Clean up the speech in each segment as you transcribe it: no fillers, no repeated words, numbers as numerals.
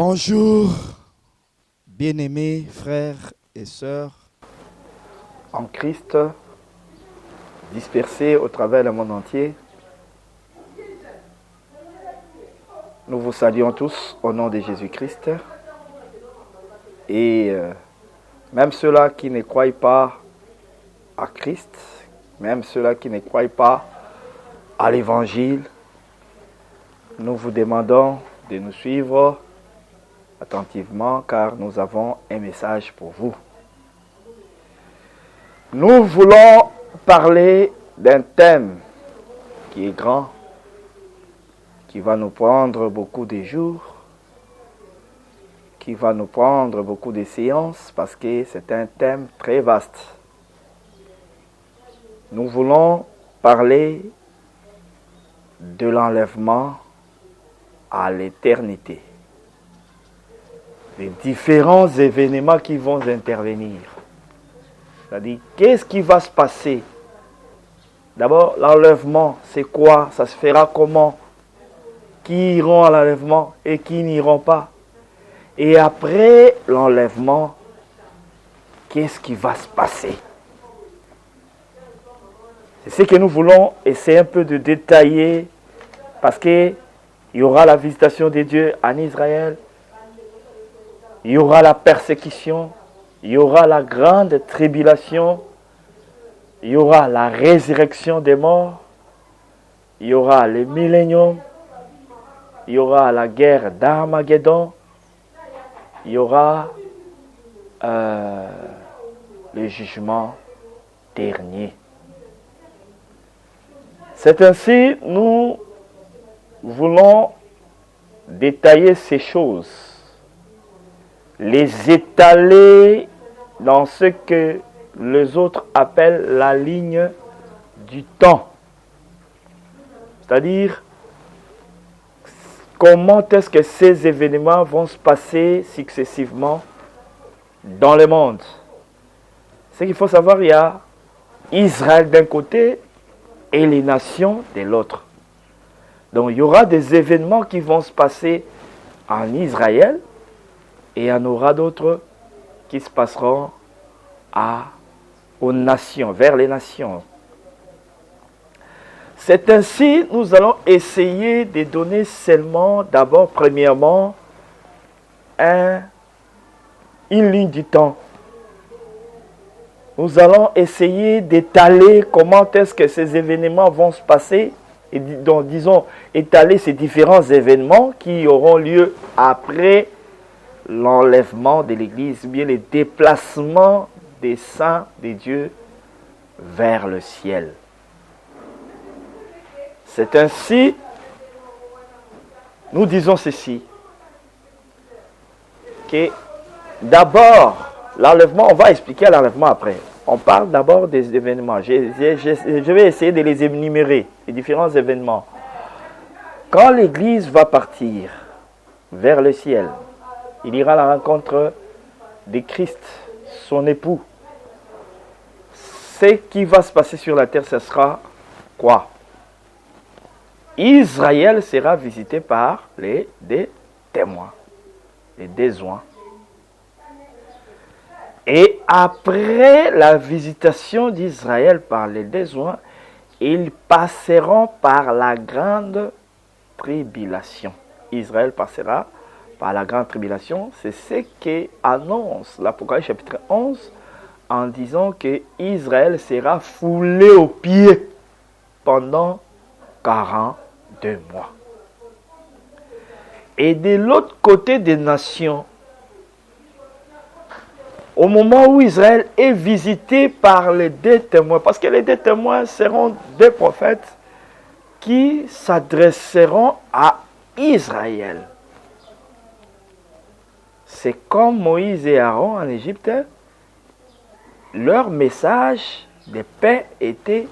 Bonjour, bien-aimés frères et sœurs en Christ, dispersés au travers du monde entier. Nous vous saluons tous au nom de Jésus-Christ. Et même ceux-là qui ne croient pas à Christ, même ceux-là qui ne croient pas à l'Évangile, nous vous demandons de nous suivre attentivement car nous avons un message pour vous. Nous voulons parler d'un thème qui est grand, qui va nous prendre beaucoup de jours, qui va nous prendre beaucoup de séances parce que c'est un thème très vaste. Nous voulons parler de l'enlèvement à l'éternité. Les différents événements qui vont intervenir. C'est-à-dire, qu'est-ce qui va se passer? D'abord, l'enlèvement, c'est quoi? Ça se fera comment? Qui iront à l'enlèvement et qui n'iront pas? Et après l'enlèvement, qu'est-ce qui va se passer? C'est ce que nous voulons essayer un peu de détailler parce qu'il y aura la visitation de Dieu en Israël, il y aura la persécution, il y aura la grande tribulation, il y aura la résurrection des morts, il y aura le millénium, il y aura la guerre d'Armageddon, il y aura le jugement dernier. C'est ainsi, nous voulons détailler ces choses, les étaler dans ce que les autres appellent la ligne du temps. C'est-à-dire, comment est-ce que ces événements vont se passer successivement dans le monde. Ce qu'il faut savoir, il y a Israël d'un côté et les nations de l'autre. Donc il y aura des événements qui vont se passer en Israël et il y en aura d'autres qui se passeront aux nations, vers les nations. C'est ainsi, nous allons essayer de donner seulement, d'abord, premièrement, une ligne du temps. Nous allons essayer d'étaler comment est-ce que ces événements vont se passer, et donc, disons, étaler ces différents événements qui auront lieu après l'enlèvement de l'Église, bien les déplacements des saints de Dieu vers le ciel. C'est ainsi, nous disons ceci, que d'abord, l'enlèvement, on va expliquer l'enlèvement après. On parle d'abord des événements. Je vais essayer de les énumérer, les différents événements. Quand l'Église va partir vers le ciel, il ira à la rencontre de Christ, son époux. Ce qui va se passer sur la terre, ce sera quoi? Israël sera visité par des témoins, les désoins. Et après la visitation d'Israël par les désoins, ils passeront par la grande tribulation. Israël passera par la grande tribulation. C'est ce qu'annonce l'Apocalypse chapitre 11 en disant que Israël sera foulé aux pieds pendant 42 mois. Et de l'autre côté des nations, au moment où Israël est visité par les deux témoins, parce que les deux témoins seront deux prophètes qui s'adresseront à Israël. C'est comme Moïse et Aaron en Égypte, leur message de paix était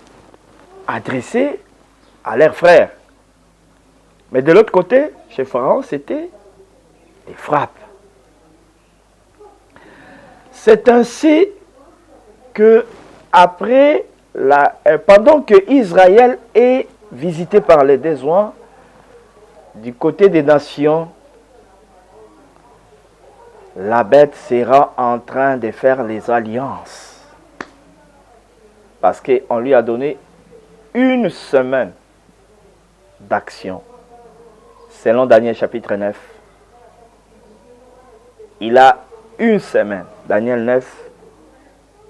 adressé à leurs frères. Mais de l'autre côté, chez Pharaon, c'était des frappes. C'est ainsi que pendant que Israël est visité par les désoins, du côté des nations, la bête sera en train de faire les alliances. Parce qu'on lui a donné une semaine d'action. Selon Daniel chapitre 9. Il a une semaine. Daniel 9,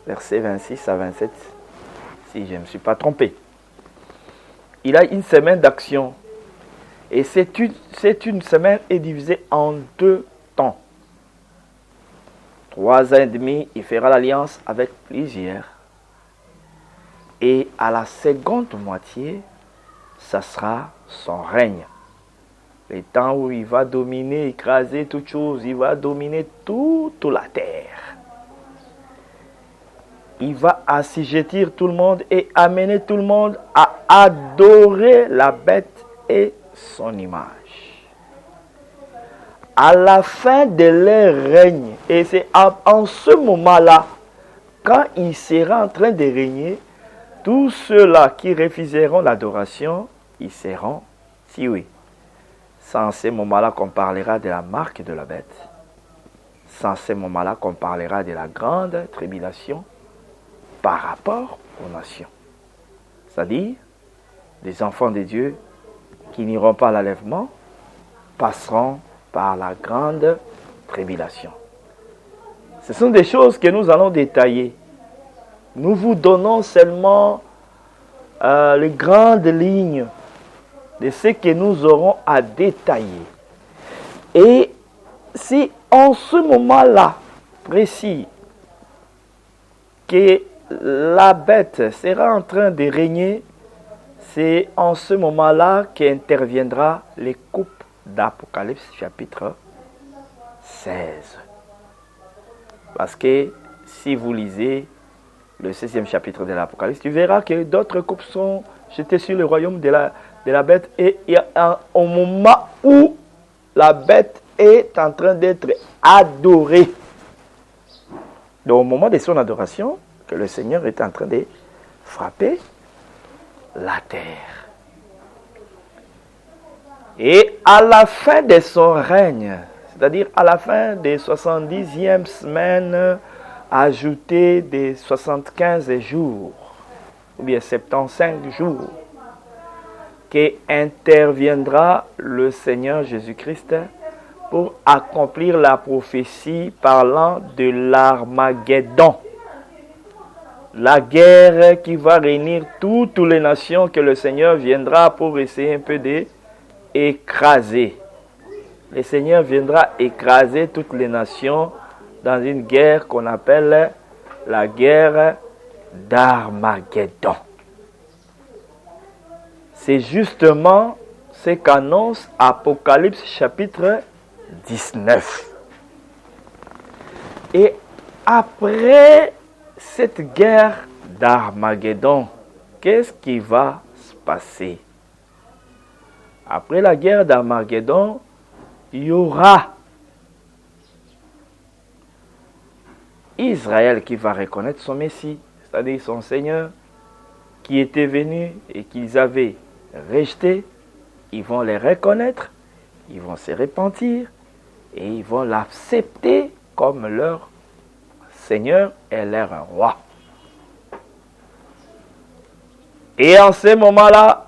versets 26 à 27. Si je ne me suis pas trompé. Il a une semaine d'action. Et cette une semaine est divisée en 2 temps. 3 ans et demi, il fera l'alliance avec plusieurs. Et à la seconde moitié, ça sera son règne. Le temps où il va dominer, écraser toutes choses, il va dominer toute la terre. Il va assujettir tout le monde et amener tout le monde à adorer la bête et son image. À la fin de leur règne, et c'est en ce moment-là, quand il sera en train de régner, tous ceux-là qui refuseront l'adoration, ils seront tués. C'est en ce moment-là qu'on parlera de la marque de la bête. C'est en ce moment-là qu'on parlera de la grande tribulation par rapport aux nations. C'est-à-dire, les enfants de Dieu qui n'iront pas à l'enlèvement passeront par la grande tribulation. Ce sont des choses que nous allons détailler. Nous vous donnons seulement les grandes lignes de ce que nous aurons à détailler. Et si en ce moment-là précis que la bête sera en train de régner, c'est en ce moment-là qu'interviendra les coupes d'Apocalypse chapitre 16. Parce que si vous lisez le 16e chapitre de l'Apocalypse, tu verras que d'autres coupes sont jetées sur le royaume de la bête, et au moment où la bête est en train d'être adorée. Donc au moment de son adoration, que le Seigneur est en train de frapper la terre. Et à la fin de son règne, c'est-à-dire à la fin des 70e semaines, ajoutées des 75 jours, ou bien 75 jours, qu'interviendra le Seigneur Jésus-Christ pour accomplir la prophétie parlant de l'Armageddon. La guerre qui va réunir toutes les nations que le Seigneur viendra pour essayer un peu d'écraser. Le Seigneur viendra écraser toutes les nations dans une guerre qu'on appelle la guerre d'Armageddon. C'est justement ce qu'annonce Apocalypse chapitre 19. Et après cette guerre d'Armageddon, qu'est-ce qui va se passer? Après la guerre d'Armageddon, il y aura Israël qui va reconnaître son Messie, c'est-à-dire son Seigneur, qui était venu et qu'ils avaient rejeté. Ils vont les reconnaître, ils vont se repentir et ils vont l'accepter comme leur Seigneur et leur roi. Et en ce moment-là,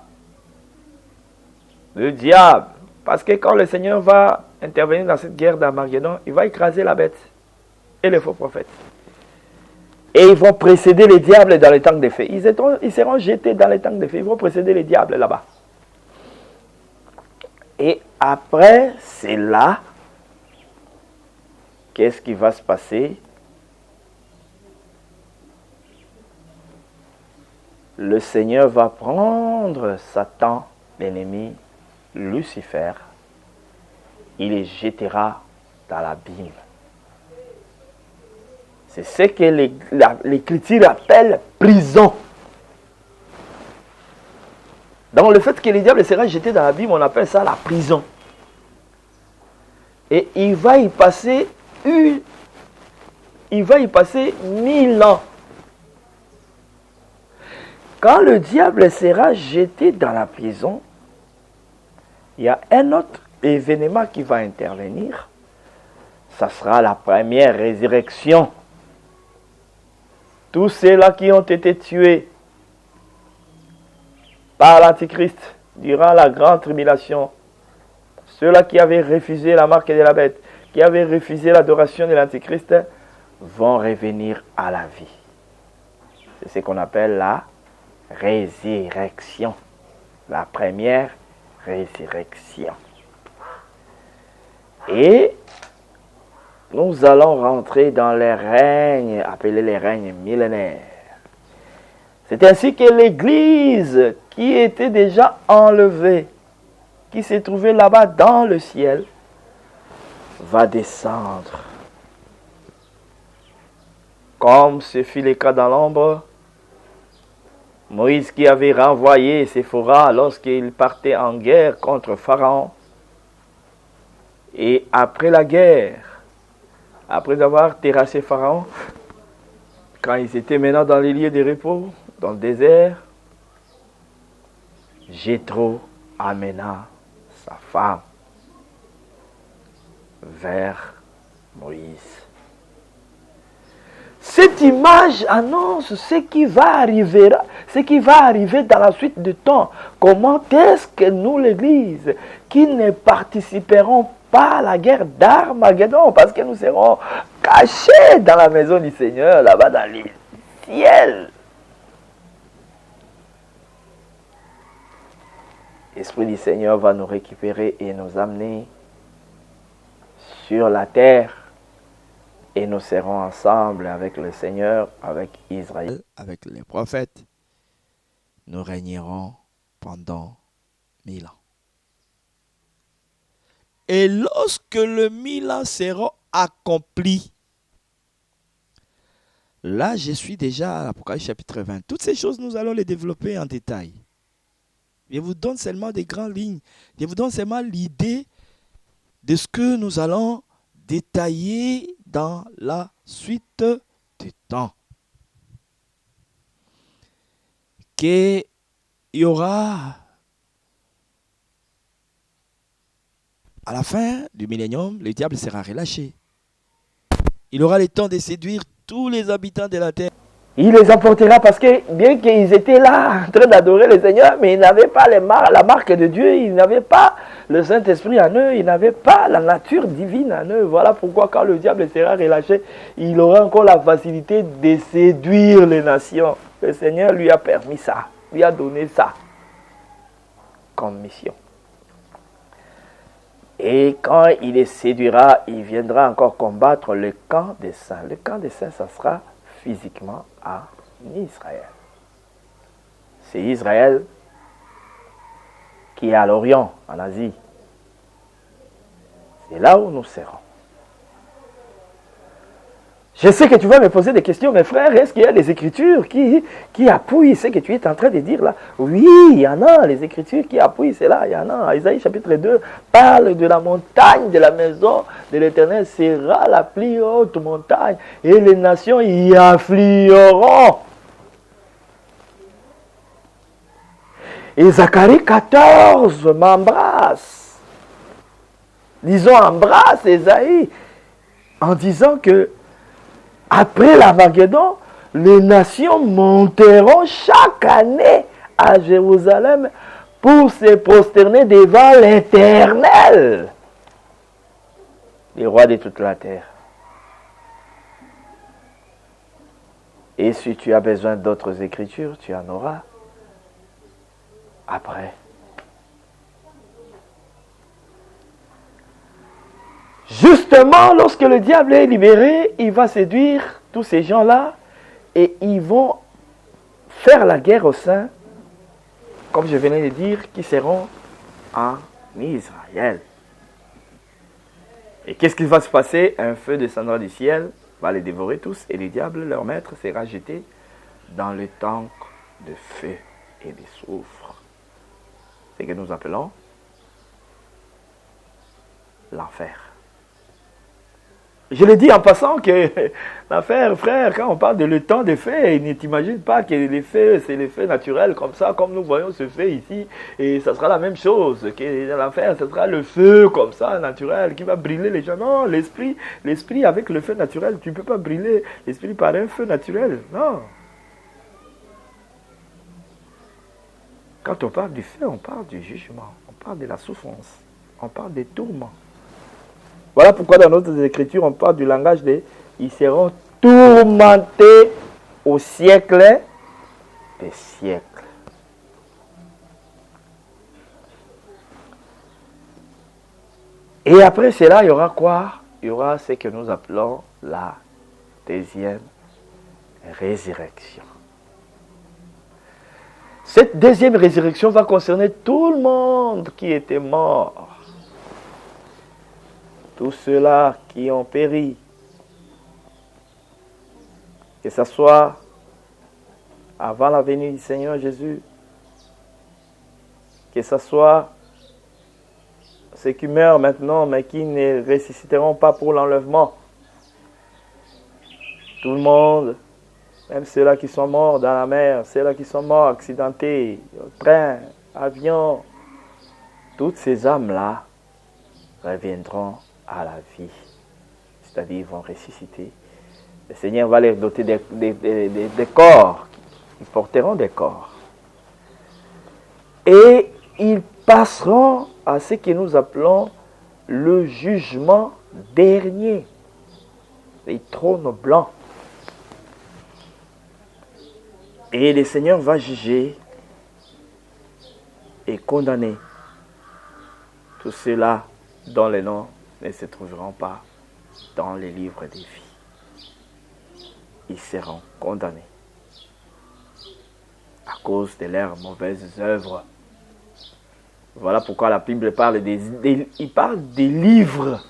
le diable, parce que quand le Seigneur va intervenir dans cette guerre d'Armageddon, il va écraser la bête et les faux prophètes. Et ils vont précéder les diables dans les tanks de feu. Ils seront jetés dans les tanks de feu. Ils vont précéder les diables là-bas. Et après, c'est là, qu'est-ce qui va se passer? Le Seigneur va prendre Satan, l'ennemi, Lucifer. Il les jettera dans l'abîme. C'est ce que l'Écriture appelle prison. Dans le fait que le diable sera jeté dans l'abîme, on appelle ça la prison. Et il va y passer 1000 ans. Quand le diable sera jeté dans la prison, il y a un autre événement qui va intervenir. ça sera la première résurrection. Tous ceux-là qui ont été tués par l'Antichrist durant la grande tribulation, ceux-là qui avaient refusé la marque de la bête, qui avaient refusé l'adoration de l'Antichrist, vont revenir à la vie. C'est ce qu'on appelle la résurrection. La première résurrection. Et nous allons rentrer dans les règnes, appelés les règnes millénaires. C'est ainsi que l'Église, qui était déjà enlevée, qui s'est trouvée là-bas dans le ciel, va descendre. Comme ce fut le cas dans l'ombre, Moïse qui avait renvoyé Séphora lorsqu'il partait en guerre contre Pharaon. Et après la guerre, après avoir terrassé Pharaon, quand ils étaient maintenant dans les lieux de repos, dans le désert, Jéthro amena sa femme vers Moïse. Cette image annonce ce qui va arriver dans la suite du temps. Comment est-ce que nous, l'Église, qui ne participerons pas à la guerre d'Armageddon, parce que nous serons cachés dans la maison du Seigneur, là-bas dans les ciels. L'Esprit du Seigneur va nous récupérer et nous amener sur la terre. Et nous serons ensemble avec le Seigneur, avec Israël, avec les prophètes. Nous régnerons pendant 1000 ans. Et lorsque le 1000 ans sera accompli, là je suis déjà à l'Apocalypse chapitre 20. Toutes ces choses, nous allons les développer en détail. Je vous donne seulement des grandes lignes. Je vous donne seulement l'idée de ce que nous allons détailler dans la suite du temps. Qu'il y aura à la fin du millénium, le diable sera relâché. Il aura le temps de séduire tous les habitants de la terre. Il les emportera parce que bien qu'ils étaient là en train d'adorer le Seigneur, mais ils n'avaient pas la marque de Dieu, ils n'avaient pas le Saint-Esprit en eux, ils n'avaient pas la nature divine en eux. Voilà pourquoi quand le diable sera relâché, il aura encore la facilité de séduire les nations. Le Seigneur lui a permis ça, lui a donné ça comme mission. Et quand il les séduira, il viendra encore combattre le camp des saints. Le camp des saints, ça sera physiquement à Israël. C'est Israël qui est à l'Orient, en Asie. C'est là où nous serons. Je sais que tu vas me poser des questions, mes frères. Est-ce qu'il y a des écritures qui appuient ce que tu es en train de dire là? Oui, il y en a, les écritures qui appuient cela. Il y en a. Isaïe chapitre 2 parle de la montagne de la maison de l'Éternel sera la plus haute montagne et les nations y afflueront. Et Zacharie 14 m'embrasse. Disons, embrasse Isaïe en disant que après l'Armageddon, les nations monteront chaque année à Jérusalem pour se prosterner devant l'Éternel, le roi de toute la terre. Et si tu as besoin d'autres écritures, tu en auras après. Justement, lorsque le diable est libéré, il va séduire tous ces gens-là et ils vont faire la guerre aux saints, comme je venais de dire, qui seront en Israël. Et qu'est-ce qui va se passer? Un feu descendra du ciel, va les dévorer tous et le diable, leur maître, sera jeté dans le tank de feu et de soufre. C'est ce que nous appelons l'enfer. Je le dis en passant que l'affaire, frère, quand on parle de le temps des feux, ne t'imagine pas que les feux, c'est les feux naturels comme ça, comme nous voyons ce feu ici, et ça sera la même chose, que l'affaire, ce sera le feu comme ça, naturel, qui va brûler les gens. Non, l'esprit avec le feu naturel, tu ne peux pas brûler l'esprit par un feu naturel, non. Quand on parle du feu, on parle du jugement, on parle de la souffrance, on parle des tourments. Voilà pourquoi dans notre écriture, on parle du langage des « ils seront tourmentés au siècle des siècles ». Et après cela, il y aura quoi? Il y aura ce que nous appelons la deuxième résurrection. Cette deuxième résurrection va concerner tout le monde qui était mort. Tous ceux-là qui ont péri, que ce soit avant la venue du Seigneur Jésus, que ce soit ceux qui meurent maintenant, mais qui ne ressusciteront pas pour l'enlèvement. Tout le monde, même ceux-là qui sont morts dans la mer, ceux-là qui sont morts accidentés, train, avion, toutes ces âmes-là reviendront à la vie, c'est-à-dire ils vont ressusciter. Le Seigneur va les doter des corps, ils porteront des corps. Et ils passeront à ce que nous appelons le jugement dernier, les trônes blancs. Et le Seigneur va juger et condamner tous ceux-là dont les noms ne se trouveront pas dans les livres des vies. Ils seront condamnés à cause de leurs mauvaises œuvres. Voilà pourquoi la Bible parle il parle des livres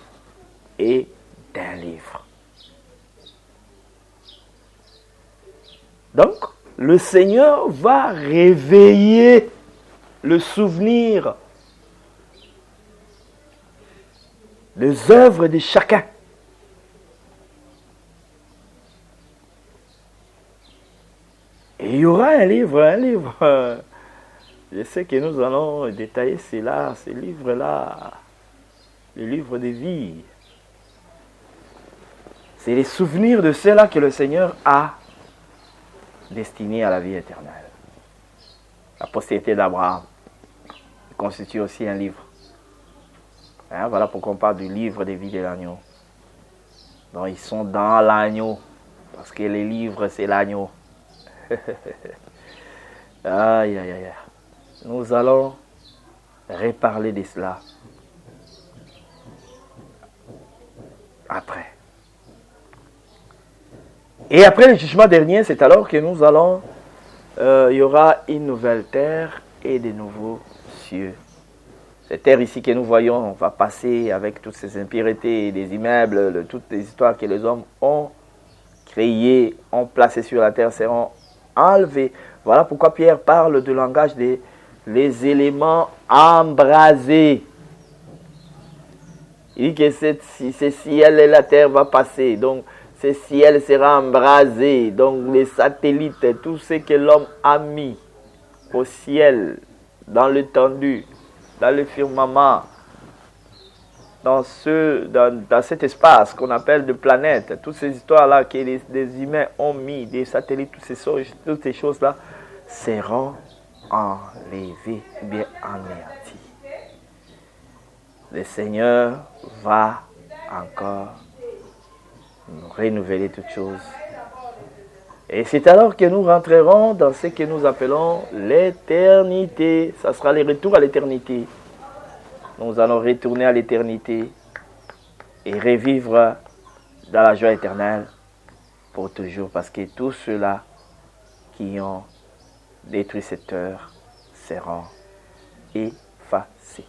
et d'un livre. Donc, le Seigneur va réveiller le souvenir des œuvres de chacun. Et il y aura un livre. Je sais que nous allons détailler cela, ces livres-là, les livres de vie. C'est les souvenirs de ceux-là que le Seigneur a destinés à la vie éternelle. La postérité d'Abraham constitue aussi un livre. Voilà pourquoi on parle du livre des vies de l'agneau. Donc ils sont dans l'agneau, parce que les livres c'est l'agneau. Aïe, aïe, aïe. Nous allons reparler de cela après. Et après le jugement dernier, c'est alors que nous allons, il y aura une nouvelle terre et de nouveaux cieux. Cette terre ici que nous voyons, on va passer avec toutes ces impuretés, des immeubles, toutes les histoires que les hommes ont créées, ont placées sur la terre, seront enlevées. Voilà pourquoi Pierre parle du langage des éléments embrasés. Il dit que ce ciel et la terre va passer, donc ce ciel sera embrasé, donc les satellites, tout ce que l'homme a mis au ciel, dans l'étendue, dans le firmament, dans cet espace qu'on appelle de planète, toutes ces histoires-là que les humains ont mis, des satellites, toutes ces choses-là, seront enlevées, bien anéanties. Le Seigneur va encore nous renouveler toutes choses. Et c'est alors que nous rentrerons dans ce que nous appelons l'éternité. Ça sera le retour à l'éternité. Nous allons retourner à l'éternité et revivre dans la joie éternelle pour toujours. Parce que tous ceux-là qui ont détruit cette heure seront effacés.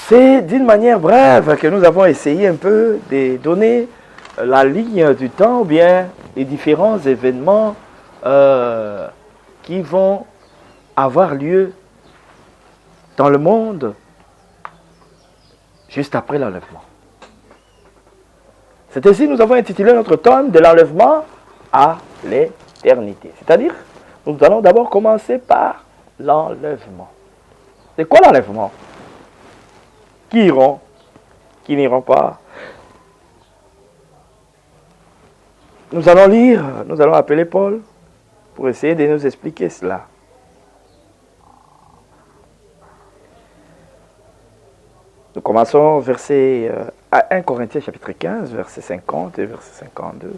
C'est d'une manière brève que nous avons essayé un peu de donner la ligne du temps, ou bien les différents événements qui vont avoir lieu dans le monde juste après l'enlèvement. C'est ainsi que nous avons intitulé notre tome de l'enlèvement à l'éternité. C'est-à-dire, nous allons d'abord commencer par l'enlèvement. C'est quoi l'enlèvement? Qui iront? Qui n'iront pas? Nous allons lire, nous allons appeler Paul pour essayer de nous expliquer cela. Nous commençons verset à 1 Corinthiens chapitre 15, verset 50 et verset 52.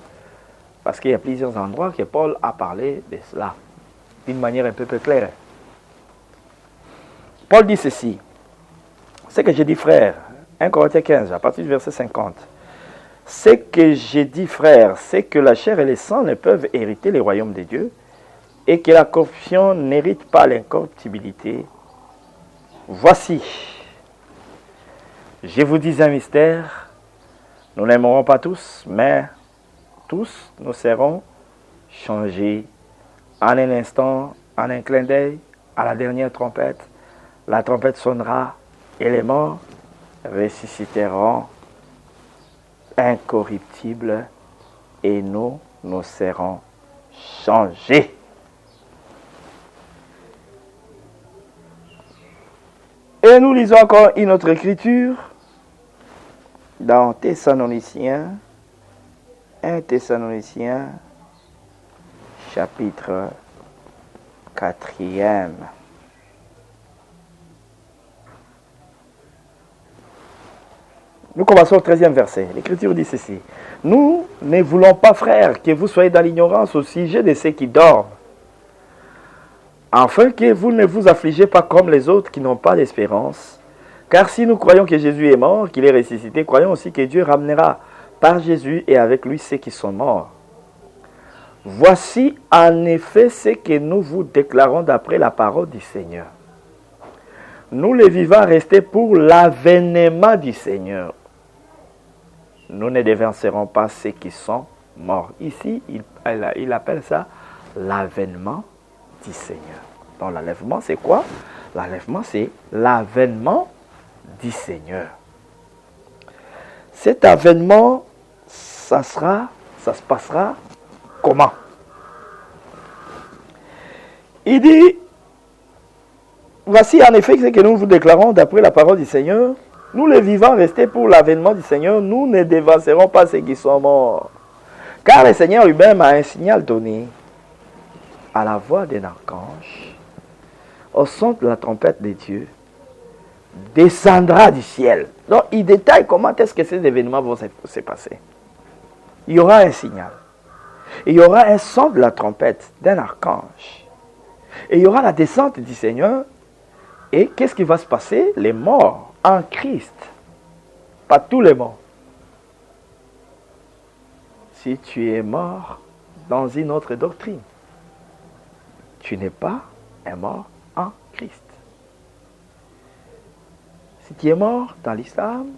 Parce qu'il y a plusieurs endroits que Paul a parlé de cela, d'une manière un peu plus claire. Paul dit ceci. Ce que j'ai dit, frère, 1 Corinthiens 15, à partir du verset 50. Ce que j'ai dit, frère, c'est que la chair et le sang ne peuvent hériter les royaumes de Dieu et que la corruption n'hérite pas l'incorruptibilité. Voici, je vous dis un mystère, nous n'aimerons pas tous, mais tous nous serons changés en un instant, en un clin d'œil, à la dernière trompette. La trompette sonnera et les morts ressusciteront incorruptibles et nous serons changés. Et nous lisons encore une autre écriture dans Thessaloniciens, 1 Thessaloniciens, chapitre 4e. Nous commençons au 13e verset. L'Écriture dit ceci. Nous ne voulons pas, frères, que vous soyez dans l'ignorance au sujet de ceux qui dorment, afin que vous ne vous affligez pas comme les autres qui n'ont pas d'espérance. Car si nous croyons que Jésus est mort, qu'il est ressuscité, croyons aussi que Dieu ramènera par Jésus et avec lui ceux qui sont morts. Voici en effet ce que nous vous déclarons d'après la parole du Seigneur. Nous les vivants restés pour l'avènement du Seigneur. Nous ne dévancerons pas ceux qui sont morts. Ici, il appelle ça l'avènement du Seigneur. Donc l'enlèvement, c'est quoi? L'enlèvement, c'est l'avènement du Seigneur. Cet avènement, ça se passera comment? Il dit, voici en effet ce que nous vous déclarons d'après la parole du Seigneur. Nous les vivants restés pour l'avènement du Seigneur, nous ne dévancerons pas ceux qui sont morts. Car le Seigneur lui-même a un signal donné à la voix d'un archange, au son de la trompette de Dieu, descendra du ciel. Donc il détaille comment est-ce que ces événements vont se passer. Il y aura un signal. Il y aura un son de la trompette d'un archange. Et il y aura la descente du Seigneur. Et qu'est-ce qui va se passer? Les morts en Christ. Pas tous les morts. Si tu es mort dans une autre doctrine, tu n'es pas un mort en Christ. Si tu es mort dans l'islam,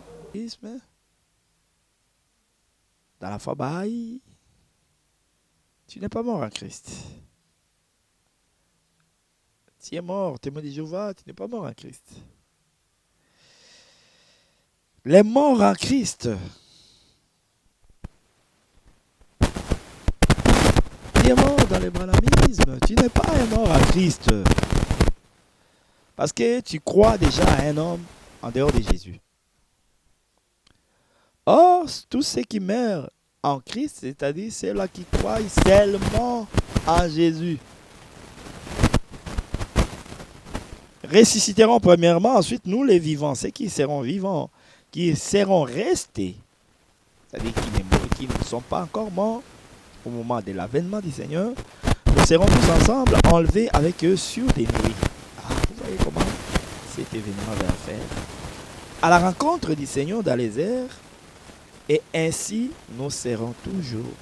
dans la foi Baha'i, tu n'es pas mort en Christ. Tu es mort, témoin de Jéhovah, tu n'es pas mort en Christ. Les morts en Christ, tu es mort dans le branhamisme, tu n'es pas un mort en Christ. Parce que tu crois déjà à un homme en dehors de Jésus. Or, tous ceux qui meurent en Christ, c'est-à-dire ceux-là qui croient seulement en Jésus, ressusciteront premièrement, ensuite nous les vivants, ceux qui seront vivants, qui seront restés, c'est-à-dire qui ne sont pas encore morts au moment de l'avènement du Seigneur, nous serons tous ensemble enlevés avec eux sur des nuées. Vous voyez comment cet événement va faire? À la rencontre du Seigneur dans les airs, et ainsi nous serons toujours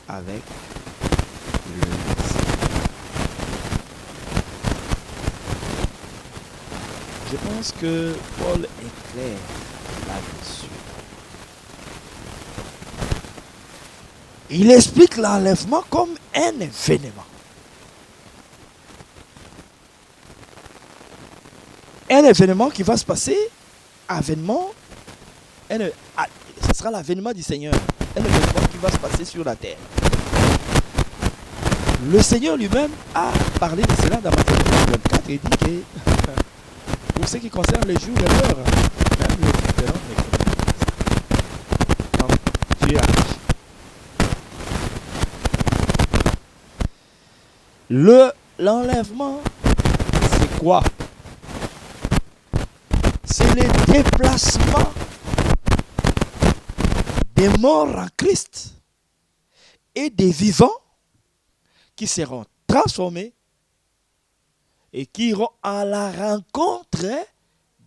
avec le Seigneur. Je pense que Paul est clair là-dessus. Il explique l'enlèvement comme un événement. Un événement qui va se passer, avènement Ce sera l'avènement du Seigneur. Un événement qui va se passer sur la terre. Le Seigneur lui-même a parlé de cela dans Matthieu 24 et dit que pour ce qui concerne les jours et l'heure, même les différents mécanismes. Donc, Dieu agit. L'enlèvement, c'est quoi? C'est le déplacement des morts en Christ et des vivants qui seront transformés et qui iront à la rencontre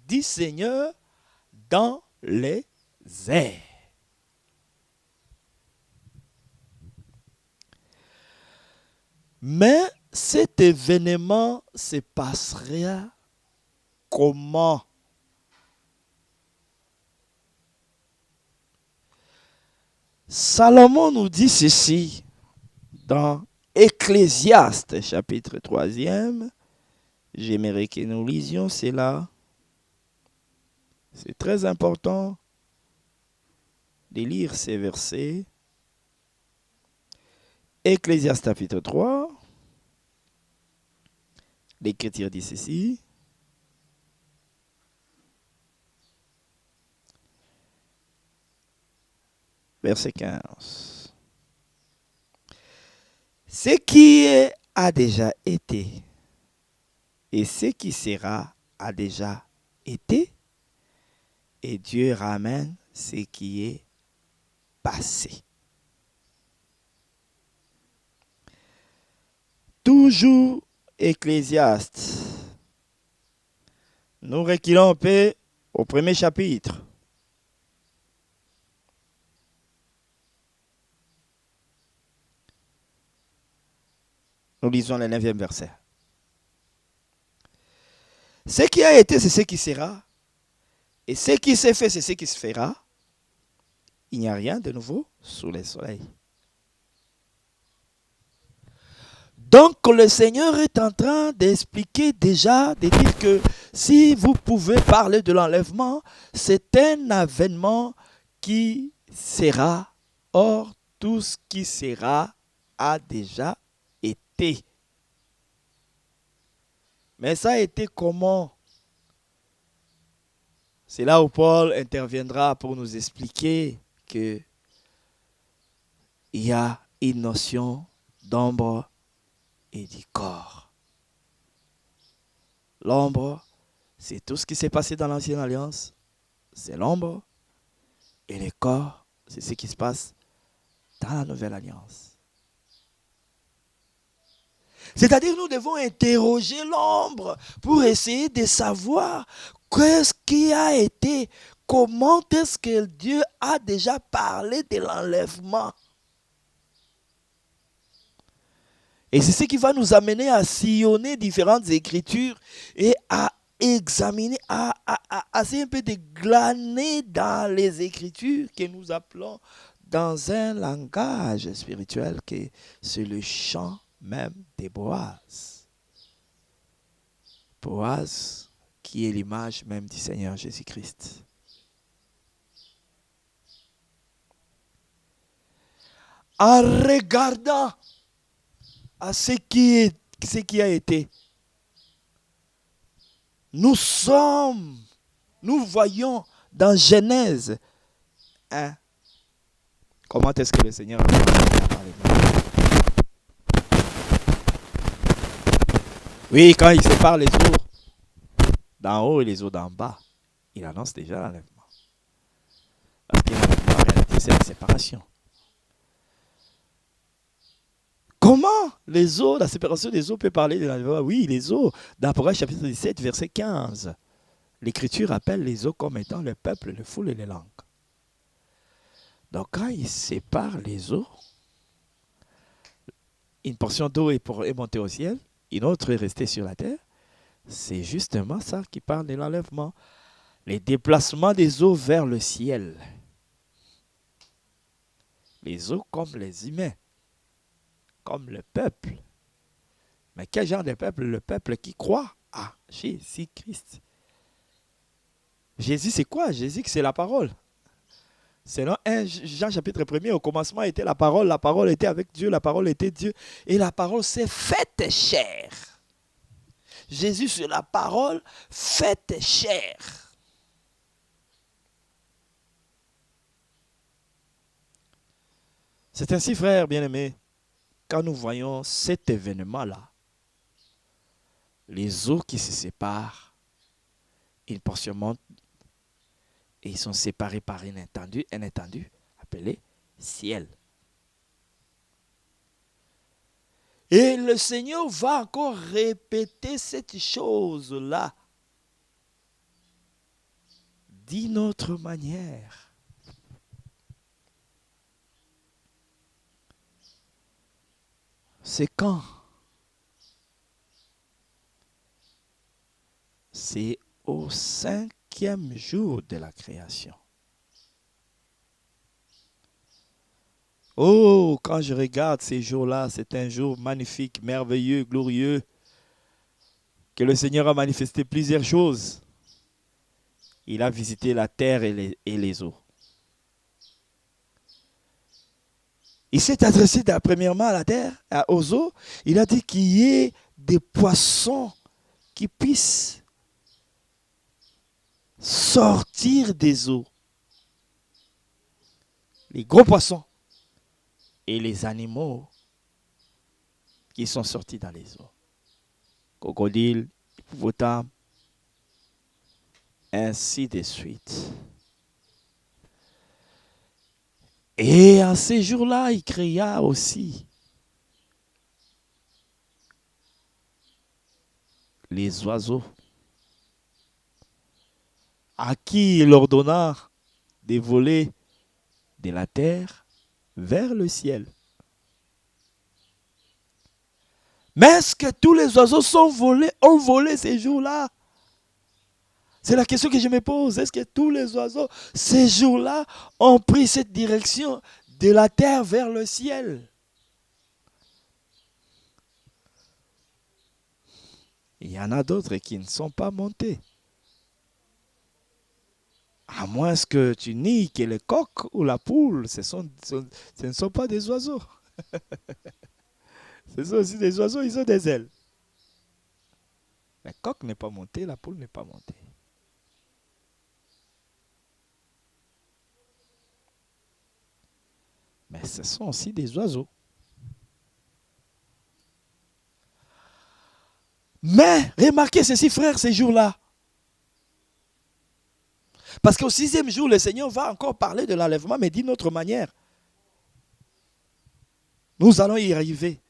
du Seigneur dans les airs. Mais cet événement se passera comment? Salomon nous dit ceci dans Ecclésiaste, chapitre 3e. J'aimerais que nous lisions cela. C'est très important de lire ces versets. Ecclésiaste chapitre 3. L'Écriture dit ceci. Verset 15. Ce qui a déjà été et ce qui sera a déjà été, et Dieu ramène ce qui est passé. Toujours Ecclésiaste. Nous reculons un peu au premier chapitre. Nous lisons le 9e verset. Ce qui a été, c'est ce qui sera. Et ce qui s'est fait, c'est ce qui se fera. Il n'y a rien de nouveau sous le soleil. Donc le Seigneur est en train d'expliquer déjà, de dire que si vous pouvez parler de l'enlèvement, c'est un avènement qui sera. Or, tout ce qui sera a déjà été. Mais ça a été comment? C'est là où Paul interviendra pour nous expliquer qu'il y a une notion d'ombre et du corps. L'ombre, c'est tout ce qui s'est passé dans l'ancienne alliance. C'est l'ombre. Et le corps, c'est ce qui se passe dans la nouvelle alliance. C'est-à-dire nous devons interroger l'ombre pour essayer de savoir qu'est-ce qui a été, comment est-ce que Dieu a déjà parlé de l'enlèvement. Et c'est ce qui va nous amener à sillonner différentes écritures et à examiner, à essayer un peu de glaner dans les écritures que nous appelons dans un langage spirituel que c'est le chant même des Boaz. Boaz qui est l'image même du Seigneur Jésus-Christ. En regardant à ce qui a été, nous voyons dans Genèse 1, comment est-ce que le Seigneur a parlé de nous. Oui, quand il sépare les eaux d'en haut et les eaux d'en bas, il annonce déjà l'enlèvement. Parce que l'enlèvement, en réalité, c'est la séparation. Comment les eaux, la séparation des eaux peut parler de l'enlèvement? Oui, les eaux, dans Apocalypse chapitre 17, verset 15, l'Écriture appelle les eaux comme étant le peuple, le foule et les langues. Donc quand il sépare les eaux, une portion d'eau est montée au ciel, une autre est restée sur la terre. C'est justement ça qui parle de l'enlèvement. Les déplacements des eaux vers le ciel. Les eaux comme les humains, comme le peuple. Mais quel genre de peuple? Le peuple qui croit à Jésus-Christ. Jésus, c'est quoi? Jésus, c'est la parole. Selon 1 Jean chapitre 1er, au commencement était la parole était avec Dieu, la parole était Dieu, et la parole s'est faite chair. Jésus, c'est la parole faite chair. C'est ainsi, frères bien-aimés, quand nous voyons cet événement-là, les eaux qui se séparent, une portion monte, et ils sont séparés par un étendue appelé ciel. Et le Seigneur va encore répéter cette chose-là d'une autre manière. C'est quand? C'est au 5e jour de la création. Oh, quand je regarde ces jours-là, c'est un jour magnifique, merveilleux, glorieux, que le Seigneur a manifesté plusieurs choses. Il a visité la terre et les eaux. Il s'est adressé premièrement à la terre, aux eaux. Il a dit qu'il y ait des poissons qui puissent sortir des eaux. Les gros poissons et les animaux qui sont sortis dans les eaux. Crocodiles, hippopotames, ainsi de suite. Et en ces jours-là, il créa aussi les oiseaux, à qui il ordonna de voler de la terre vers le ciel. Mais est-ce que tous les oiseaux ont volé ces jours-là? C'est la question que je me pose. Est-ce que tous les oiseaux, ces jours-là, ont pris cette direction de la terre vers le ciel? Il y en a d'autres qui ne sont pas montés. À moins que tu nies que le coq ou la poule, ce ne sont pas des oiseaux. Ce sont aussi des oiseaux, ils ont des ailes. Le coq n'est pas monté, la poule n'est pas montée. Mais ce sont aussi des oiseaux. Mais remarquez ceci, frères, ces jours-là. Parce qu'au 6e jour, le Seigneur va encore parler de l'enlèvement, mais d'une autre manière. Nous allons y arriver.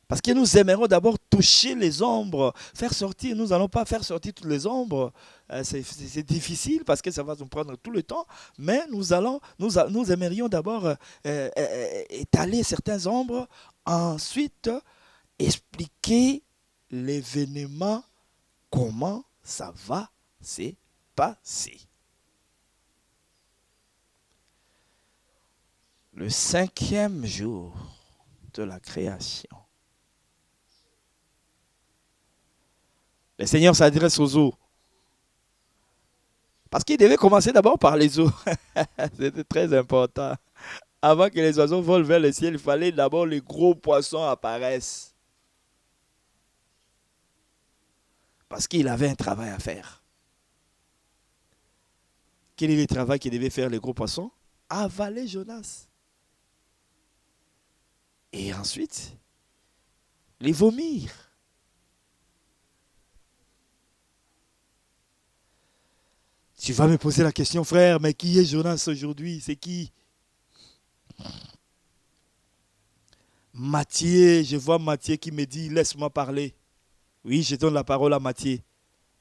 Parce que nous aimerons d'abord toucher les ombres, faire sortir. Nous n'allons pas faire sortir toutes les ombres. C'est difficile parce que ça va nous prendre tout le temps. Mais nous aimerions d'abord étaler certaines ombres. Ensuite, expliquer l'événement, comment ça va se passer. Le 5e jour de la création. Le Seigneur s'adresse aux eaux. Parce qu'il devait commencer d'abord par les eaux. C'était très important. Avant que les oiseaux volent vers le ciel, il fallait d'abord les gros poissons apparaissent. Parce qu'il avait un travail à faire. Quel est le travail qu'il devait faire les gros poissons? Avaler Jonas. Et ensuite, les vomir. Tu vas me poser la question, frère, mais qui est Jonas aujourd'hui? C'est qui? Matthieu, je vois Matthieu qui me dit, laisse-moi parler. Oui, je donne la parole à Matthieu.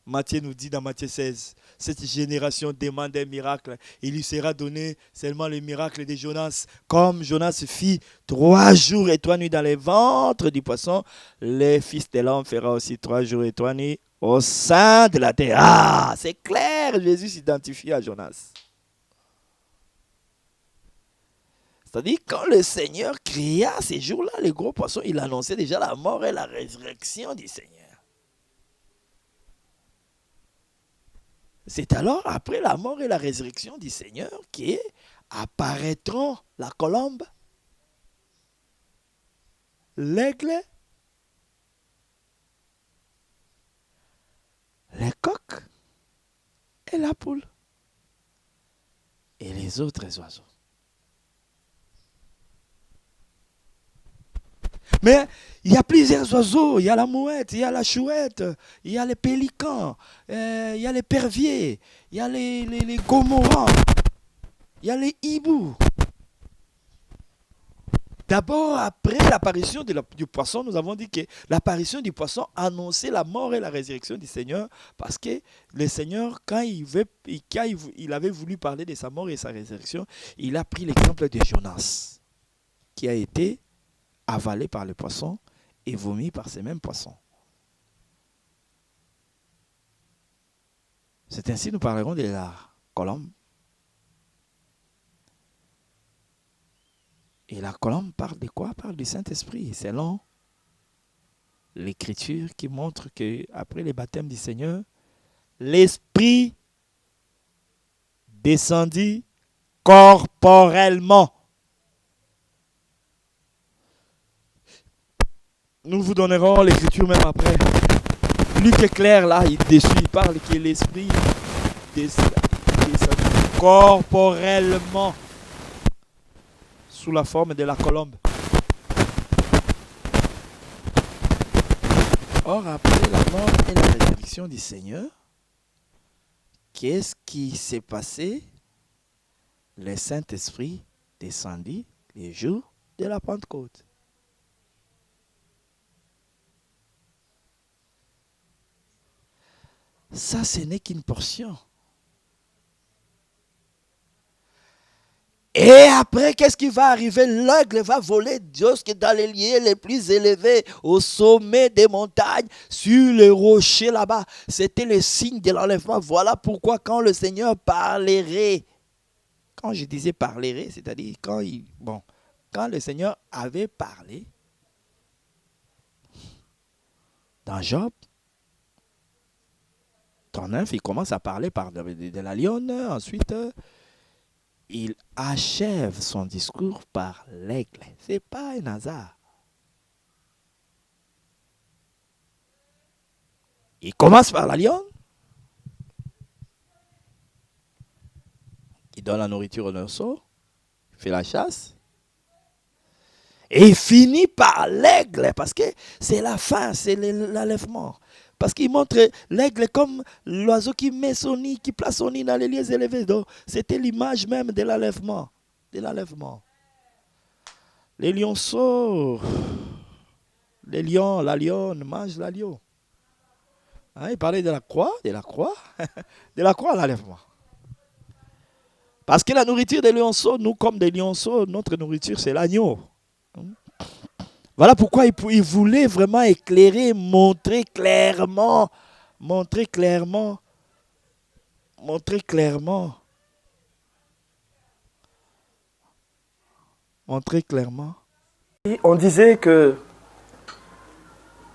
Matthieu nous dit dans Matthieu 16, cette génération demande un miracle. Il lui sera donné seulement le miracle de Jonas. Comme Jonas fit 3 jours et 3 nuits dans les ventres du poisson, le Fils de l'homme fera aussi 3 jours et 3 nuits au sein de la terre. Ah, c'est clair, Jésus s'identifie à Jonas. C'est-à-dire, quand le Seigneur créa ces jours-là, les gros poissons, il annonçait déjà la mort et la résurrection du Seigneur. C'est alors après la mort et la résurrection du Seigneur qu'apparaîtront la colombe, l'aigle, les coqs et la poule et les autres oiseaux. Mais il y a plusieurs oiseaux. Il y a la mouette, il y a la chouette, il y a les pélicans, il y a les perviers, il y a les cormorans, il y a les hiboux. D'abord, après l'apparition du poisson, nous avons dit que l'apparition du poisson annonçait la mort et la résurrection du Seigneur, parce que le Seigneur, quand il avait voulu parler de sa mort et sa résurrection, il a pris l'exemple de Jonas, qui a été avalé par le poisson et vomi par ces mêmes poissons. C'est ainsi que nous parlerons de la colombe. Et la colombe parle de quoi? Parle du Saint-Esprit, selon l'Écriture qui montre qu'après le baptême du Seigneur, l'Esprit descendit corporellement. Nous vous donnerons l'Écriture même après. Luc est clair là, il parle que l'Esprit descendit corporellement sous la forme de la colombe. Or, après la mort et la résurrection du Seigneur, qu'est-ce qui s'est passé? Le Saint-Esprit descendit les jours de la Pentecôte. Ça, ce n'est qu'une portion. Et après, qu'est-ce qui va arriver? L'aigle va voler jusque dans les lieux les plus élevés, au sommet des montagnes, sur les rochers là-bas. C'était le signe de l'enlèvement. Voilà pourquoi quand le Seigneur parlerait, quand je disais parlerait, c'est-à-dire quand le Seigneur avait parlé, dans Job 39, il commence à parler de la lionne, ensuite il achève son discours par l'aigle. Ce n'est pas un hasard. Il commence par la lionne, qui donne la nourriture au nonceau, fait la chasse, et il finit par l'aigle, parce que c'est la fin, c'est l'enlèvement. Parce qu'il montre l'aigle comme l'oiseau qui met son nid, qui place son nid dans les lieux élevés. Donc, c'était l'image même de l'enlèvement. Les lionceaux, les lions, la lionne mange la lionne. Hein, il parlait de la croix, de la croix à l'enlèvement. Parce que la nourriture des lionceaux, nous comme des lionceaux, notre nourriture c'est l'agneau. Voilà pourquoi il voulait vraiment éclairer, montrer clairement. On disait que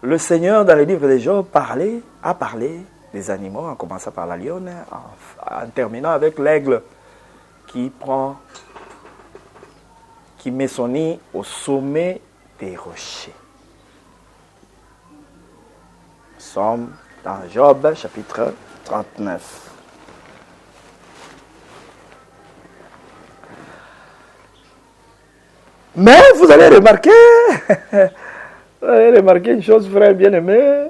le Seigneur, dans le livre des Job, a parlé des animaux, en commençant par la lionne, en terminant avec l'aigle qui met son nid au sommet des rochers. Nous sommes dans Job, chapitre 39. Mais vous allez remarquer une chose, frère bien-aimé.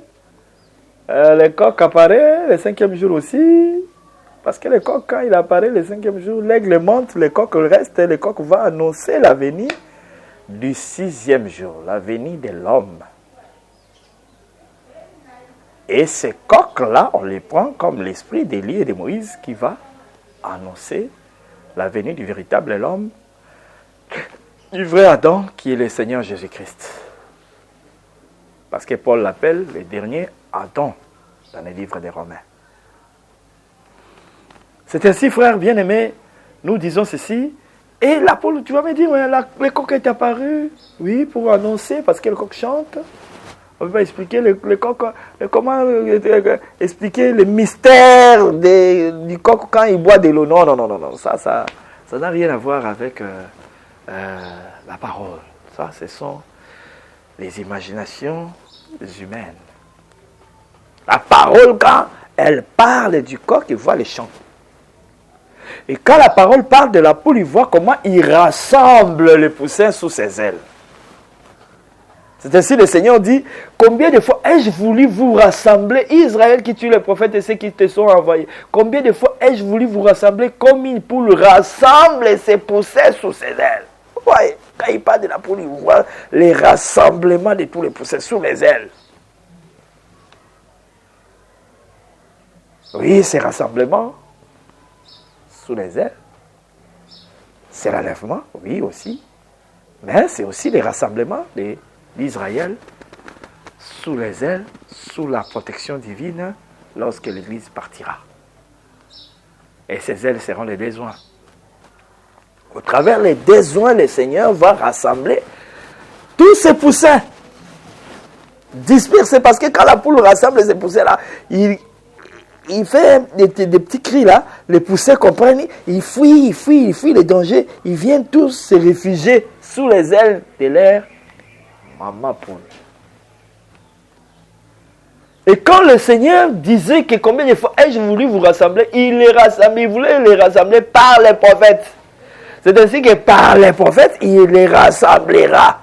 Le coq apparaît le 5e jour aussi. Parce que le coq, quand il apparaît le 5e jour, l'aigle monte, le coq reste, et le coq va annoncer la venue du 6e jour, la venue de l'homme. Et ces coqs-là, on les prend comme l'esprit d'Élie et de Moïse qui va annoncer la venue du véritable homme, du vrai Adam, qui est le Seigneur Jésus-Christ. Parce que Paul l'appelle le dernier Adam dans les livres des Romains. C'est ainsi, frère bien-aimé, nous disons ceci. Et là, tu vas me dire, ouais, le coq est apparu, oui, pour annoncer, parce que le coq chante. On ne peut pas expliquer comment expliquer le mystère du coq quand il boit de l'eau. Non, non, non, non, non. Ça n'a rien à voir avec la parole. Ça, ce sont les imaginations humaines. La parole, quand elle parle du coq, il voit les champs. Et quand la parole parle de la poule, il voit comment il rassemble les poussins sous ses ailes. C'est ainsi le Seigneur dit, combien de fois ai-je voulu vous rassembler, Israël qui tue les prophètes et ceux qui te sont envoyés. Combien de fois ai-je voulu vous rassembler comme une poule rassemble ses poussins sous ses ailes. Vous voyez, quand il parle de la poule, il voit les rassemblements de tous les poussins sous les ailes. Oui, ces rassemblements sous les ailes, c'est l'enlèvement, oui aussi. Mais c'est aussi les rassemblements d'Israël sous les ailes, sous la protection divine, lorsque l'Église partira. Et ces ailes seront les besoins. Au travers des besoins, le Seigneur va rassembler tous ces poussins. Dispersés, parce que quand la poule rassemble ces poussins-là, il fait des petits cris là, les poussins comprennent, ils fuient les dangers, ils viennent tous se réfugier sous les ailes de leur maman poule. Et quand le Seigneur disait que combien de fois ai-je voulu vous rassembler, il voulait les rassembler par les prophètes. C'est ainsi que par les prophètes, il les rassemblera.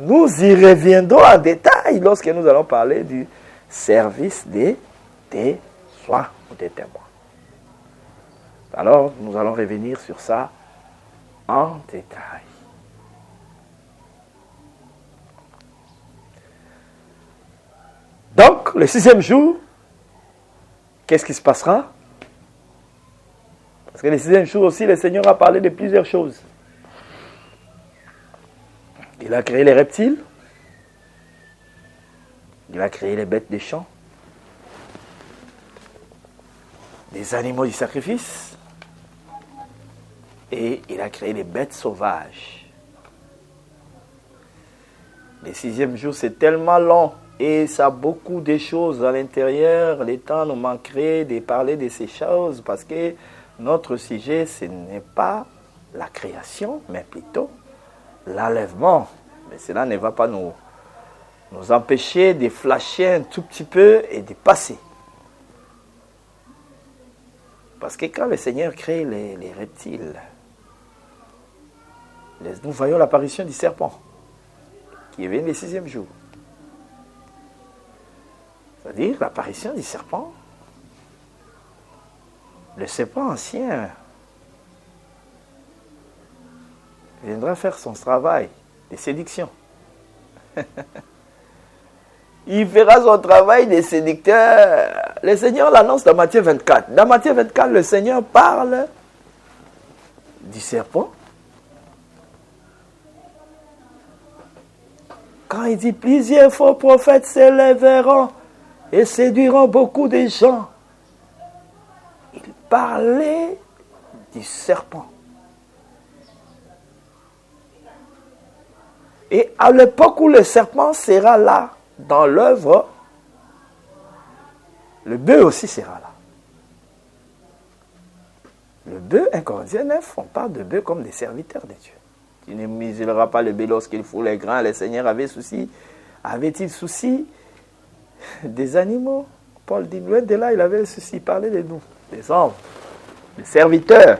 Nous y reviendrons en détail lorsque nous allons parler du service des soins ou des témoins. Alors, nous allons revenir sur ça en détail. Donc, le 6e jour, qu'est-ce qui se passera? Parce que le 6e jour aussi, le Seigneur a parlé de plusieurs choses. Il a créé les reptiles. Il a créé les bêtes des champs. Les animaux du sacrifice. Et il a créé les bêtes sauvages. Le 6e jour, c'est tellement long. Et ça a beaucoup de choses à l'intérieur. Le temps nous manquerait de parler de ces choses parce que notre sujet, ce n'est pas la création, mais plutôt l'enlèvement. Mais cela ne va pas nous empêcher de flasher un tout petit peu et de passer. Parce que quand le Seigneur crée les reptiles, nous voyons l'apparition du serpent qui vient le 6e jour. C'est-à-dire l'apparition du serpent. Le serpent ancien viendra faire son travail de séduction. Il fera son travail de séducteur. Le Seigneur l'annonce dans Matthieu 24. Dans Matthieu 24, le Seigneur parle du serpent. Quand il dit plusieurs faux prophètes s'élèveront et séduiront beaucoup de gens, il parlait du serpent. Et à l'époque où le serpent sera là, dans l'œuvre, le bœuf aussi sera là. Le bœuf, 1 Corinthiens 9, on parle de bœuf comme des serviteurs de Dieu. Tu ne muselleras pas le bœuf lorsqu'il fout les grains. Le Seigneur avait-il souci des animaux? Paul dit, loin de là, il avait le souci, il parlait de nous, des hommes, des serviteurs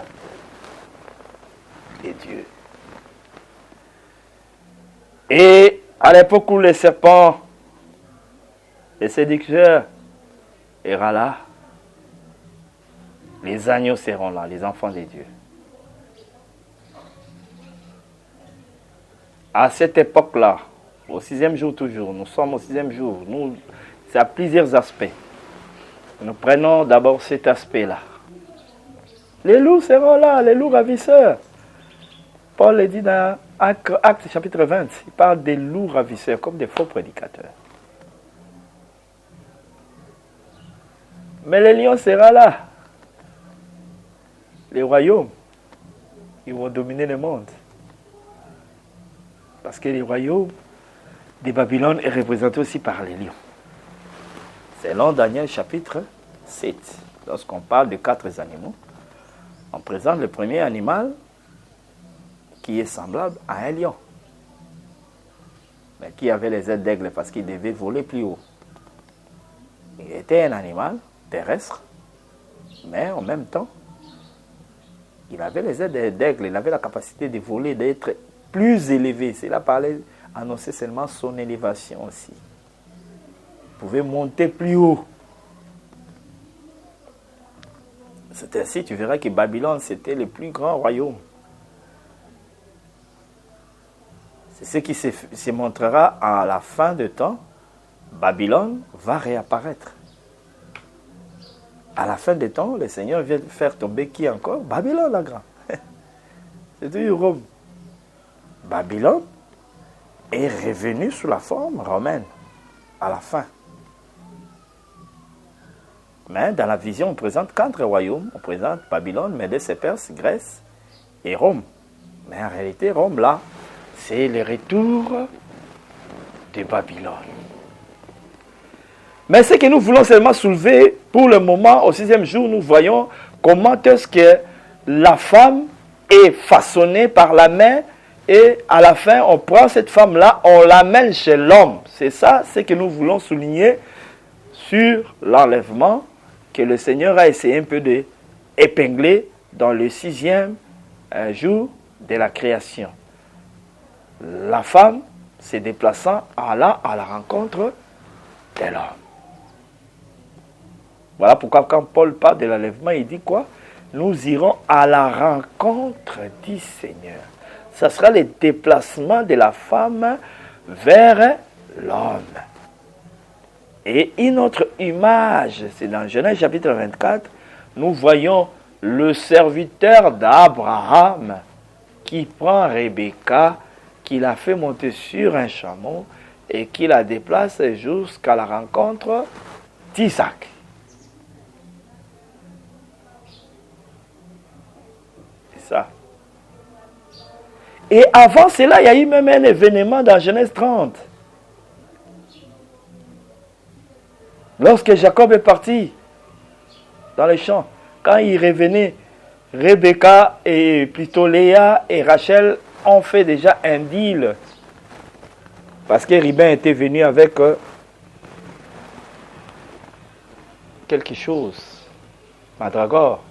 de Dieu. Et à l'époque où le serpent, le séducteur, ira là, les agneaux seront là, les enfants de Dieu. À cette époque-là, au 6e jour toujours, nous sommes au 6e jour, c'est à plusieurs aspects. Nous prenons d'abord cet aspect-là. Les loups seront là, les loups ravisseurs. Paul le dit dans Actes chapitre 20, il parle des loups ravisseurs comme des faux prédicateurs. Mais les lions seront là. Les royaumes, ils vont dominer le monde. Parce que le royaume de Babylone est représenté aussi par les lions. Selon Daniel chapitre 7, lorsqu'on parle de 4 animaux, on présente le premier animal qui est semblable à un lion, mais qui avait les ailes d'aigle parce qu'il devait voler plus haut. Il était un animal terrestre, mais en même temps, il avait les ailes d'aigle, il avait la capacité de voler, d'être plus élevé. Cela annonçait seulement son élévation aussi. Il pouvait monter plus haut. C'est ainsi, tu verras que Babylone, c'était le plus grand royaume. C'est ce qui se montrera à la fin de temps. Babylone va réapparaître. À la fin des temps, le Seigneur vient faire tomber qui encore? Babylone la grande. C'est toujours Rome. Babylone est revenu sous la forme romaine à la fin. Mais dans la vision, on présente 4 royaumes. On présente Babylone, Médès et Perse, Grèce et Rome. Mais en réalité, Rome, là, c'est le retour de Babylone. Mais ce que nous voulons seulement soulever, pour le moment, au 6e jour, nous voyons comment est-ce que la femme est façonnée par la main. Et à la fin, on prend cette femme-là, on l'amène chez l'homme. C'est ça ce que nous voulons souligner sur l'enlèvement que le Seigneur a essayé un peu d'épingler dans le 6e jour de la création. La femme se déplaçant à la rencontre de l'homme. Voilà pourquoi quand Paul parle de l'enlèvement, il dit quoi? Nous irons à la rencontre du Seigneur. Ce sera le déplacement de la femme vers l'homme. Et une autre image, c'est dans Genèse chapitre 24, nous voyons le serviteur d'Abraham qui prend Rebecca, qui la fait monter sur un chameau et qui la déplace jusqu'à la rencontre d'Isaac. C'est ça. Et avant cela, il y a eu même un événement dans Genèse 30. Lorsque Jacob est parti dans les champs, quand il revenait, Rebecca et plutôt Léa et Rachel ont fait déjà un deal. Parce que Ribin était venu avec quelque chose, mandragore,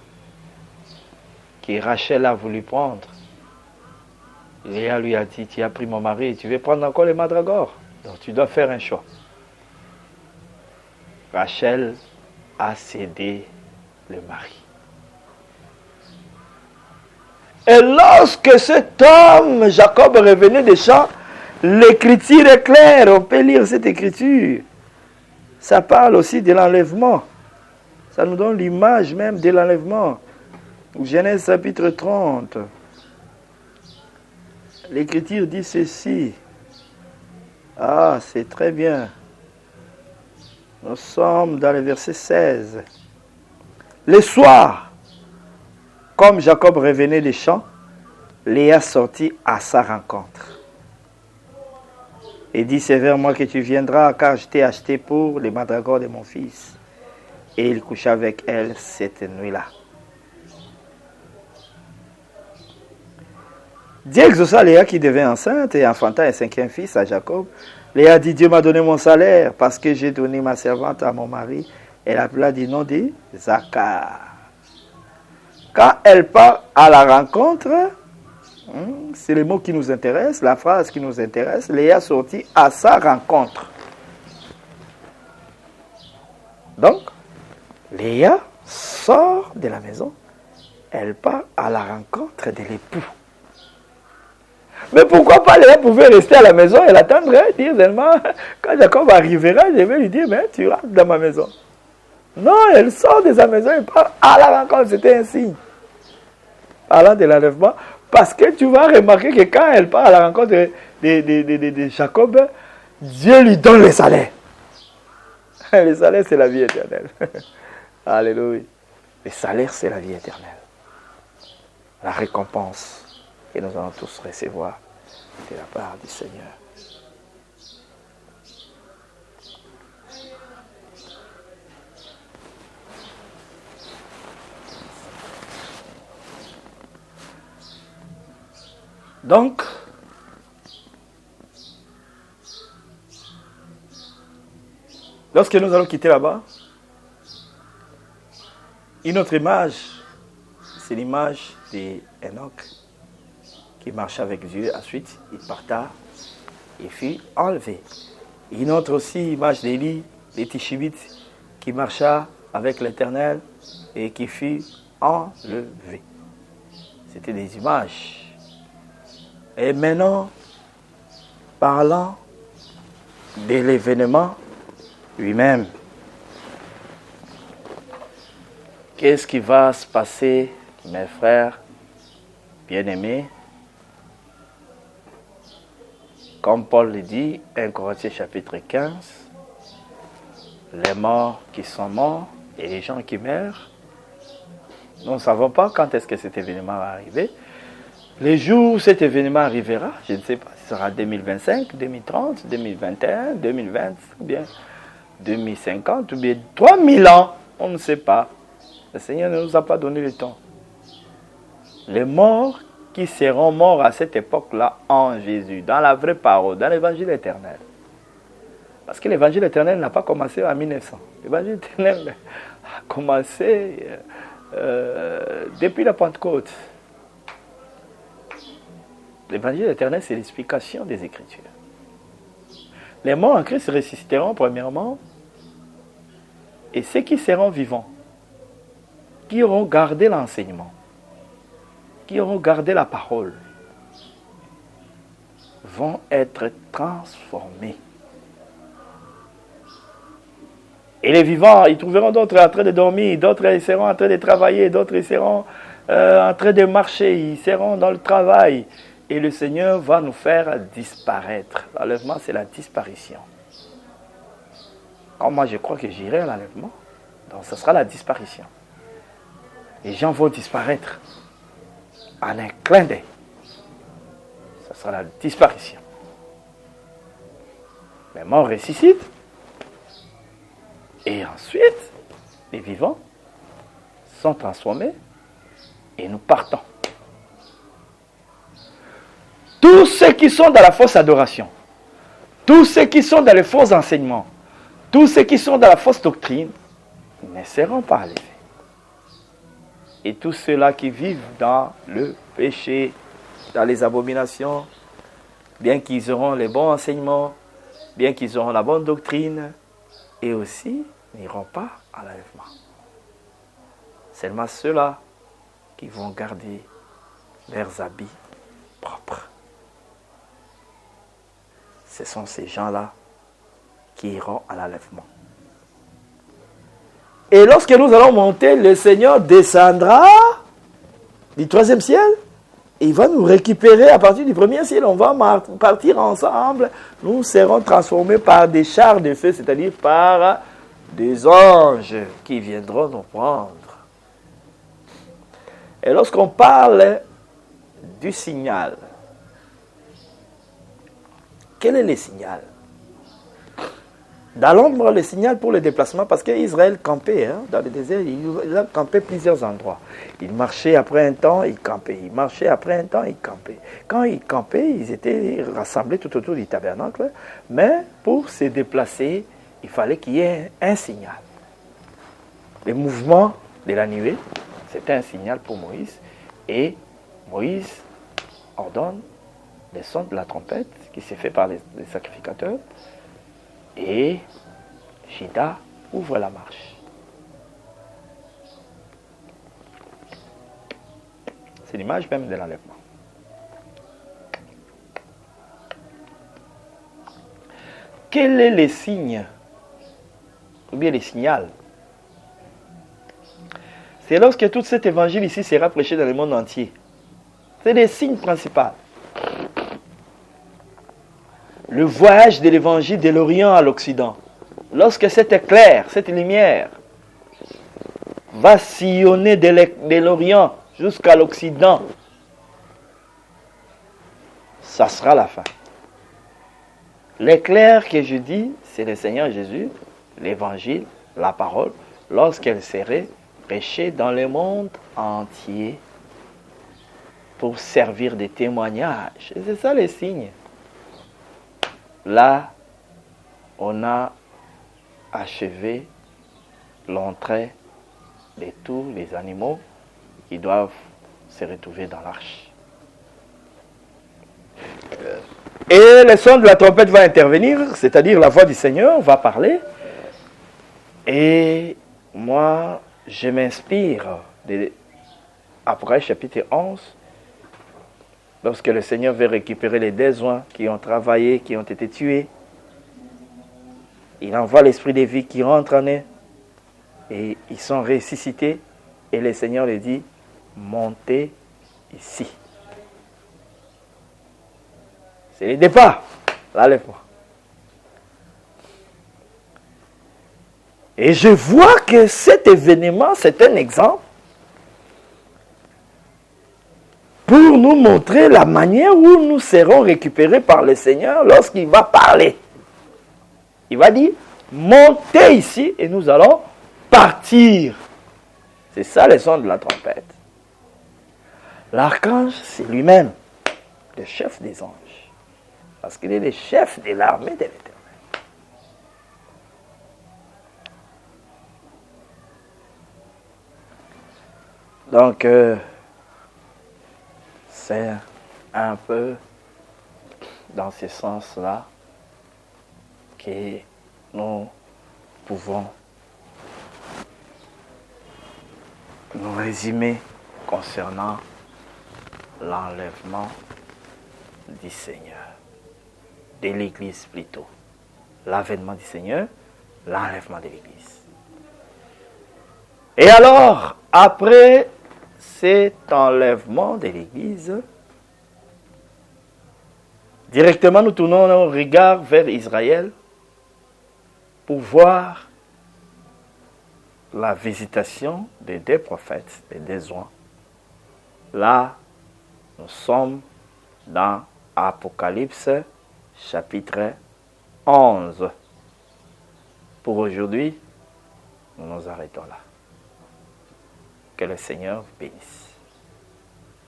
que Rachel a voulu prendre. Léa lui a dit, tu as pris mon mari, tu veux prendre encore les mandragores? Donc tu dois faire un choix. Rachel a cédé le mari. Et lorsque cet homme, Jacob, revenait des champs, l'écriture est claire, on peut lire cette écriture. Ça parle aussi de l'enlèvement. Ça nous donne l'image même de l'enlèvement. Genèse chapitre 30. L'écriture dit ceci. Ah, c'est très bien. Nous sommes dans le verset 16. Le soir, comme Jacob revenait des champs, Léa sortit à sa rencontre. Et dit, c'est vers moi que tu viendras, car je t'ai acheté pour les mandragores de mon fils. Et il coucha avec elle cette nuit-là. Dieu exauça Léa qui devint enceinte et enfanta un 5e fils à Jacob. Léa dit, Dieu m'a donné mon salaire parce que j'ai donné ma servante à mon mari. Elle appela du nom de Zachar. Quand elle part à la rencontre, c'est le mot qui nous intéresse, la phrase qui nous intéresse, Léa sortit à sa rencontre. Donc, Léa sort de la maison, elle part à la rencontre de l'époux. Mais pourquoi pas Léa pouvait rester à la maison et l'attendre, dire seulement, quand Jacob arrivera, je vais lui dire, mais tu rentres dans ma maison. Non, elle sort de sa maison et part à la rencontre, c'était un signe. Parlant de l'enlèvement, parce que tu vas remarquer que quand elle part à la rencontre de Jacob, Dieu lui donne le salaire. Le salaire, c'est la vie éternelle. Alléluia. Le salaire, c'est la vie éternelle. La récompense que nous allons tous recevoir de la part du Seigneur. Donc, lorsque nous allons quitter là-bas, une autre image, c'est l'image d'Enoch qui marchait avec Dieu. Ensuite, il parta et fut enlevé. Une autre aussi image d'Élie, les Tishbites, qui marcha avec l'Éternel et qui fut enlevé. C'était des images. Et maintenant, parlant de l'événement lui-même, qu'est-ce qui va se passer, mes frères bien-aimés? Comme Paul le dit, 1 Corinthiens chapitre 15, les morts qui sont morts et les gens qui meurent, nous ne savons pas quand est-ce que cet événement va arriver. Les jours où cet événement arrivera, je ne sais pas, ce sera 2025, 2030, 2021, 2020, ou bien 2050, ou bien 3000 ans, on ne sait pas. Le Seigneur ne nous a pas donné le temps. Les morts qui seront morts à cette époque-là en Jésus, dans la vraie parole, dans l'évangile éternel. Parce que l'évangile éternel n'a pas commencé en 1900. L'évangile éternel a commencé depuis la Pentecôte. L'évangile éternel, c'est l'explication des Écritures. Les morts en Christ ressusciteront premièrement, et ceux qui seront vivants, qui auront gardé l'enseignement, qui auront gardé la parole, vont être transformés. Et les vivants, ils trouveront d'autres en train de dormir, d'autres ils seront en train de travailler, d'autres ils seront en train de marcher, ils seront dans le travail. Et le Seigneur va nous faire disparaître. L'enlèvement, c'est la disparition. Quand moi, je crois que j'irai à l'enlèvement, donc ce sera la disparition. Les gens vont disparaître en un clin d'œil. Ce sera la disparition. Les morts ressuscitent. Et ensuite, les vivants sont transformés et nous partons. Tous ceux qui sont dans la fausse adoration, tous ceux qui sont dans les faux enseignements, tous ceux qui sont dans la fausse doctrine, ne seront pas enlevés. Et tous ceux-là qui vivent dans le péché, dans les abominations, bien qu'ils auront les bons enseignements, bien qu'ils auront la bonne doctrine, et aussi n'iront pas à l'enlèvement. Seulement ceux-là qui vont garder leurs habits propres. Ce sont ces gens-là qui iront à l'enlèvement. Et lorsque nous allons monter, le Seigneur descendra du 3e ciel. Et il va nous récupérer à partir du 1er ciel. On va partir ensemble. Nous serons transformés par des chars de feu, c'est-à-dire par des anges qui viendront nous prendre. Et lorsqu'on parle du signal, quel est le signal? Dans l'ombre, le signal pour le déplacement, parce qu'Israël campait dans le désert, il a campé plusieurs endroits. Il marchait après un temps, il campait. Il marchait après un temps, il campait. Quand ils campaient, ils étaient rassemblés tout autour du tabernacle, mais pour se déplacer, il fallait qu'il y ait un signal. Le mouvement de la nuée, c'était un signal pour Moïse, et Moïse ordonne le son de la trompette qui s'est fait par les sacrificateurs, et Juda ouvre la marche. C'est l'image même de l'enlèvement. Quel est le signe, ou bien le signal? C'est lorsque tout cet évangile ici sera prêché dans le monde entier. C'est le signe principal. Le voyage de l'évangile de l'Orient à l'Occident. Lorsque cet éclair, cette lumière va sillonner de l'Orient jusqu'à l'Occident, ça sera la fin. L'éclair que je dis, c'est le Seigneur Jésus, l'évangile, la parole, lorsqu'elle serait prêchée dans le monde entier pour servir de témoignage. Et c'est ça les signes. Là, on a achevé l'entrée de tous les animaux qui doivent se retrouver dans l'arche. Et le son de la trompette va intervenir, c'est-à-dire la voix du Seigneur va parler. Et moi, je m'inspire de Apocalypse chapitre 11, lorsque le Seigneur veut récupérer les 10 oins qui ont travaillé, qui ont été tués. Il envoie l'esprit de vie qui rentre en eux et ils sont ressuscités. Et le Seigneur leur dit, montez ici. C'est le départ. Là, lève-moi. Et je vois que cet événement, c'est un exemple pour nous montrer la manière où nous serons récupérés par le Seigneur lorsqu'il va parler. Il va dire, montez ici et nous allons partir. C'est ça le son de la trompette. L'archange, c'est lui-même, le chef des anges. Parce qu'il est le chef de l'armée de l'Éternel. Donc, c'est un peu dans ce sens-là que nous pouvons nous résumer concernant l'enlèvement du Seigneur. De l'Église plutôt. L'avènement du Seigneur, l'enlèvement de l'Église. Et alors, après cet enlèvement de l'Église, directement nous tournons nos regards vers Israël pour voir la visitation des 2 prophètes, des 2 oins. Là, nous sommes dans Apocalypse chapitre 11. Pour aujourd'hui, nous nous arrêtons là. Que le Seigneur bénisse.